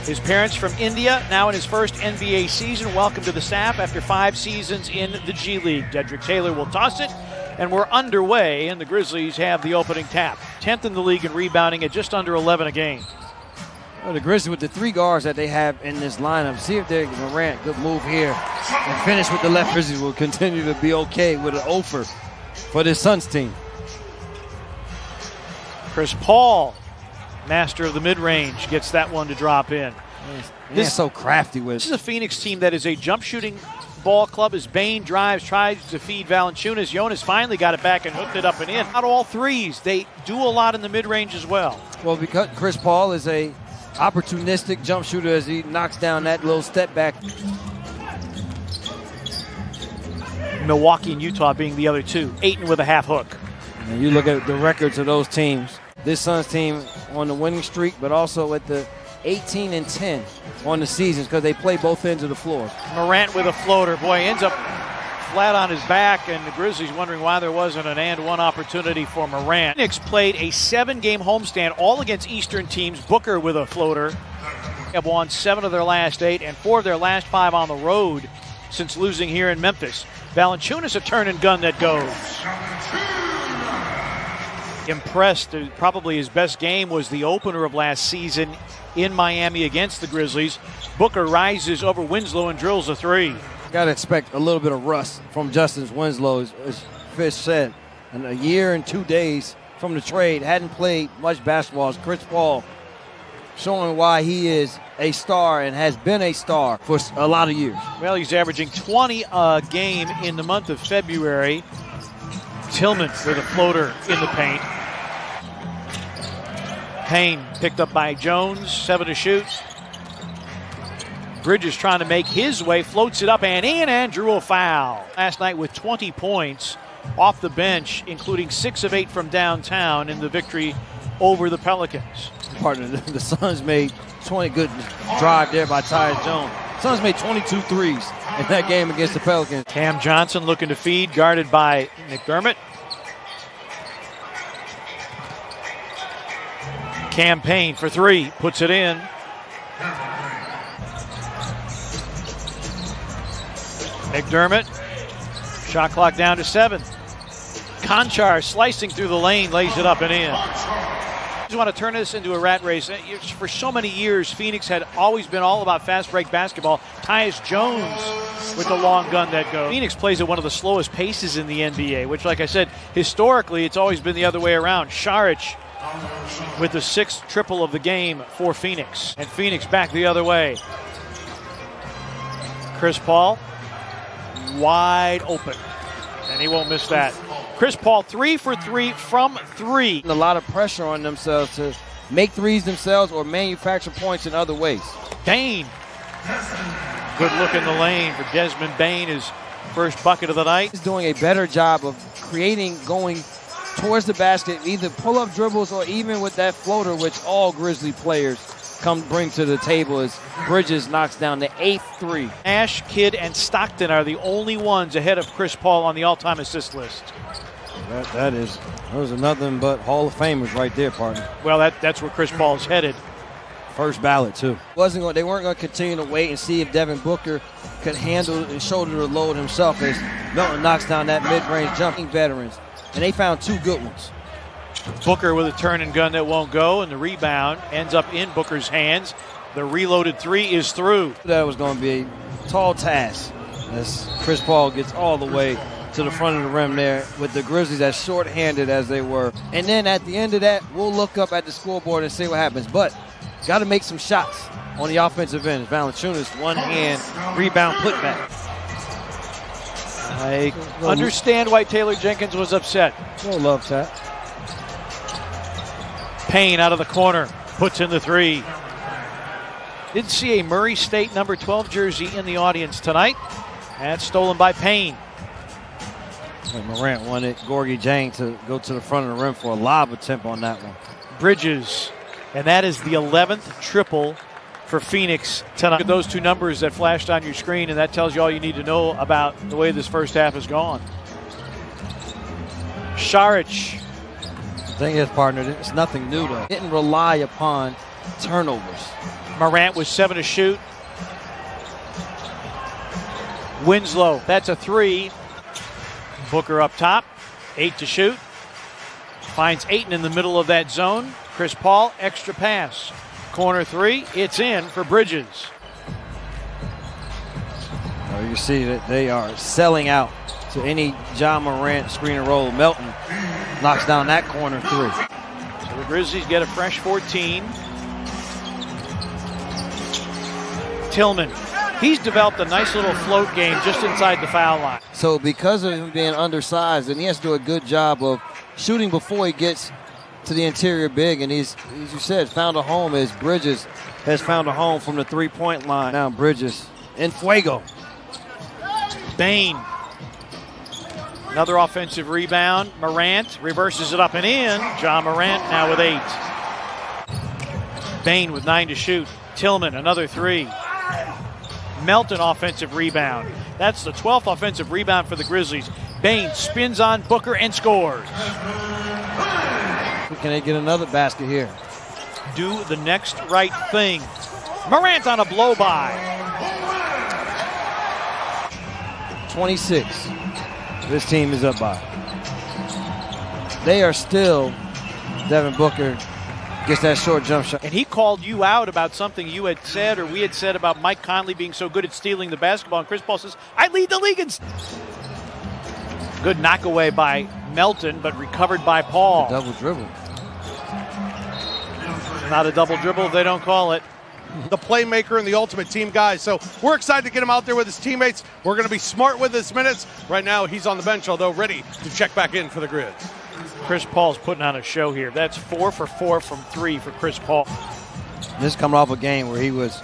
His parents from India, now in his first NBA season. Welcome to the staff after 5 seasons in the G League. Dedrick Taylor will toss it, and we're underway, and the Grizzlies have the opening tap. 10th in the league in rebounding at just under 11 a game. Well, the Grizzlies, with the 3 guards that they have in this lineup, see if Morant, good move here, and finish with the left. Grizzlies will continue to be okay with an offer for this Suns team. Chris Paul, master of the mid-range, gets that one to drop in. This is so crafty with it. This is a Phoenix team that is a jump shooting ball club. As Bane drives, tries to feed Valanciunas. Jonas finally got it back and hooked it up and in. Not all threes. They do a lot in the mid-range as well. Well, because Chris Paul is a opportunistic jump shooter as he knocks down that little step back. Milwaukee and Utah being the other two. Ayton with a half hook. And you look at the records of those teams. This Suns team on the winning streak, but also at the 18-10 on the seasons because they play both ends of the floor. Morant with a floater. Boy, ends up flat on his back, and the Grizzlies wondering why there wasn't an and-one opportunity for Morant. Phoenix played a 7-game homestand, all against Eastern teams. Booker with a floater. They have won 7 of their last 8 and 4 of their last 5 on the road since losing here in Memphis. Valanciunas, a turn and gun that goes. Impressed. Probably his best game was the opener of last season in Miami against the Grizzlies. Booker rises over Winslow and drills a 3. Got to expect a little bit of rust from Justice Winslow, as Fish said. In a year and 2 days from the trade, hadn't played much basketball. As Chris Paul showing why he is a star and has been a star for a lot of years. Well, he's averaging 20 a game in the month of February. Tillman with a floater in the paint. Payne picked up by Jones, 7 to shoot. Bridges trying to make his way, floats it up and in, and drew a foul. Last night with 20 points off the bench, including 6 of 8 from downtown in the victory over the Pelicans. Partner, the Suns made 20 good drive there by Tyus Jones. Suns made 22 threes in that game against the Pelicans. Cam Johnson looking to feed, guarded by McDermott. Cam Payne for 3, puts it in. McDermott, shot clock down to 7. Conchar slicing through the lane, lays it up and in. I just want to turn this into a rat race. For so many years, Phoenix had always been all about fast break basketball. Tyus Jones with the long gun that goes. Phoenix plays at one of the slowest paces in the NBA, which, like I said, historically, it's always been the other way around. Saric with the 6th triple of the game for Phoenix. And Phoenix back the other way. Chris Paul wide open, and he won't miss that. Chris Paul 3 for 3 from 3. A lot of pressure on themselves to make threes themselves or manufacture points in other ways. Bane, good look in the lane for Desmond Bane, his first bucket of the night. He's doing a better job of creating, going towards the basket, either pull-up dribbles or even with that floater, which all Grizzly players bring to the table as Bridges knocks down the 8th 3. Ash, Kidd, and Stockton are the only ones ahead of Chris Paul on the all-time assist list. Those are nothing but Hall of Famers right there, partner. Well, that's where Chris Paul's headed. First ballot, too. They weren't going to continue to wait and see if Devin Booker could handle and shoulder the load himself as Milton knocks down that mid-range jumping veterans. And they found 2 good ones. Booker with a turn and gun that won't go, and the rebound ends up in Booker's hands. The reloaded 3 is through. That was going to be a tall task as Chris Paul gets all the way to the front of the rim there with the Grizzlies as short-handed as they were. And then at the end of that, we'll look up at the scoreboard and see what happens. But got to make some shots on the offensive end. Valanciunas, one-hand rebound putback. I understand why Taylor Jenkins was upset. No love tap. Payne out of the corner, puts in the 3. Didn't see a Murray State number 12 jersey in the audience tonight. That's stolen by Payne. And Morant wanted Gorgie Jang to go to the front of the rim for a lob attempt on that one. Bridges, and that is the 11th triple for Phoenix tonight. Look at those 2 numbers that flashed on your screen, and that tells you all you need to know about the way this first half has gone. Saric. The thing is, partner, it's nothing new though. Didn't rely upon turnovers. Morant with 7 to shoot. Winslow, that's a 3. Booker up top, 8 to shoot. Finds Ayton in the middle of that zone. Chris Paul, extra pass. Corner 3, it's in for Bridges. Oh, you see that they are selling out to any John Morant screen and roll. Melton knocks down that corner 3. So the Grizzlies get a fresh 14. Tillman, he's developed a nice little float game just inside the foul line. So because of him being undersized, and he has to do a good job of shooting before he gets to the interior big, and he's, as you said, found a home as Bridges has found a home from the three-point line. Now Bridges in fuego. Bain. Another offensive rebound. Morant reverses it up and in. John Morant now with 8. Bain with 9 to shoot. Tillman, another 3. Melton offensive rebound. That's the 12th offensive rebound for the Grizzlies. Bain spins on Booker and scores. Can they get another basket here? Do the next right thing. Morant on a blow-by. 26. This team is up by. They are still, Devin Booker gets that short jump shot. And he called you out about something you had said or we had said about Mike Conley being so good at stealing the basketball. And Chris Paul says, I lead the league in. Good knockaway by Melton, but recovered by Paul. Double dribble. Not a double dribble if they don't call it. The playmaker and the ultimate team guy. So we're excited to get him out there with his teammates. We're going to be smart with his minutes. Right now he's on the bench, although ready to check back in for the Grizz. Chris Paul's putting on a show here. That's 4 for 4 from 3 for Chris Paul. This is coming off a game where he was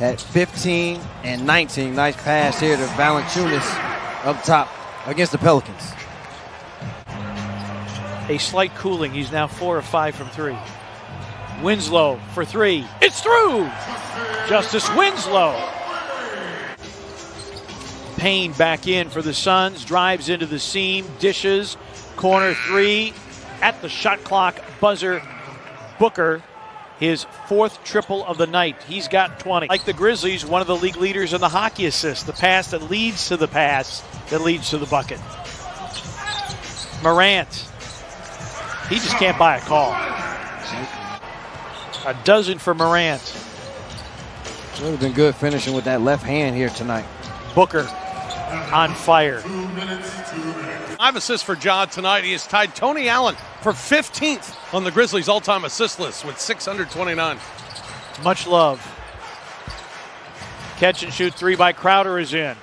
at 15 and 19. Nice pass here to Valanciunas up top against the Pelicans. A slight cooling. He's now 4 of 5 from 3. Winslow for 3. It's through! Justice Winslow. Payne back in for the Suns. Drives into the seam. Dishes. Corner 3. At the shot clock buzzer. Booker, his 4th triple of the night. He's got 20. Like the Grizzlies, one of the league leaders in the hockey assists. The pass that leads to the pass that leads to the bucket. Morant. He just can't buy a call. A dozen for Morant. Would have been good finishing with that left hand here tonight. Booker on fire. 5 assists for Ja tonight. He has tied Tony Allen for 15th on the Grizzlies' all-time assist list with 629. Much love. Catch and shoot 3 by Crowder is in.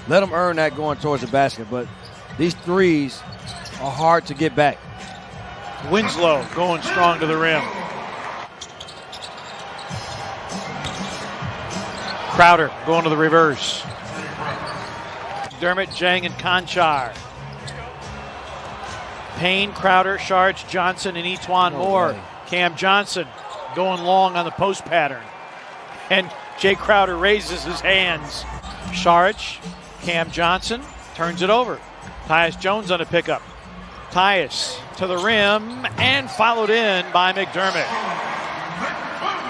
Let him earn that going towards the basket, but these threes are hard to get back. Winslow going strong to the rim. Crowder going to the reverse. Dermott, Jang, and Conchar. Payne, Crowder, Sharge, Johnson, and Etuan Moore. Cam Johnson going long on the post pattern. And Jay Crowder raises his hands. Sharge, Cam Johnson turns it over. Tyus Jones on a pickup. Tyus to the rim and followed in by McDermott.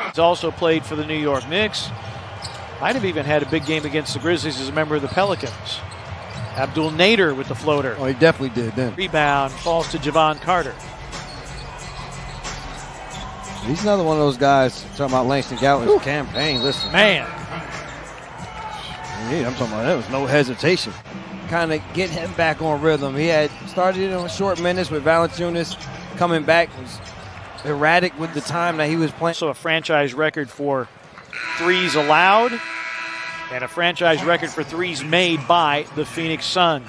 He's also played for the New York Knicks. Might have even had a big game against the Grizzlies as a member of the Pelicans. Abdul Nader with the floater. Oh, he definitely did then. Rebound falls to Javon Carter. He's another one of those guys talking about Langston Gallagher's campaign. Listen. Man. Yeah, I'm talking about there was no hesitation. Kind of get him back on rhythm. He had started on short minutes with Valanciunas coming back. Was erratic with the time that he was playing. So a franchise record for threes allowed and a franchise record for threes made by the Phoenix Suns.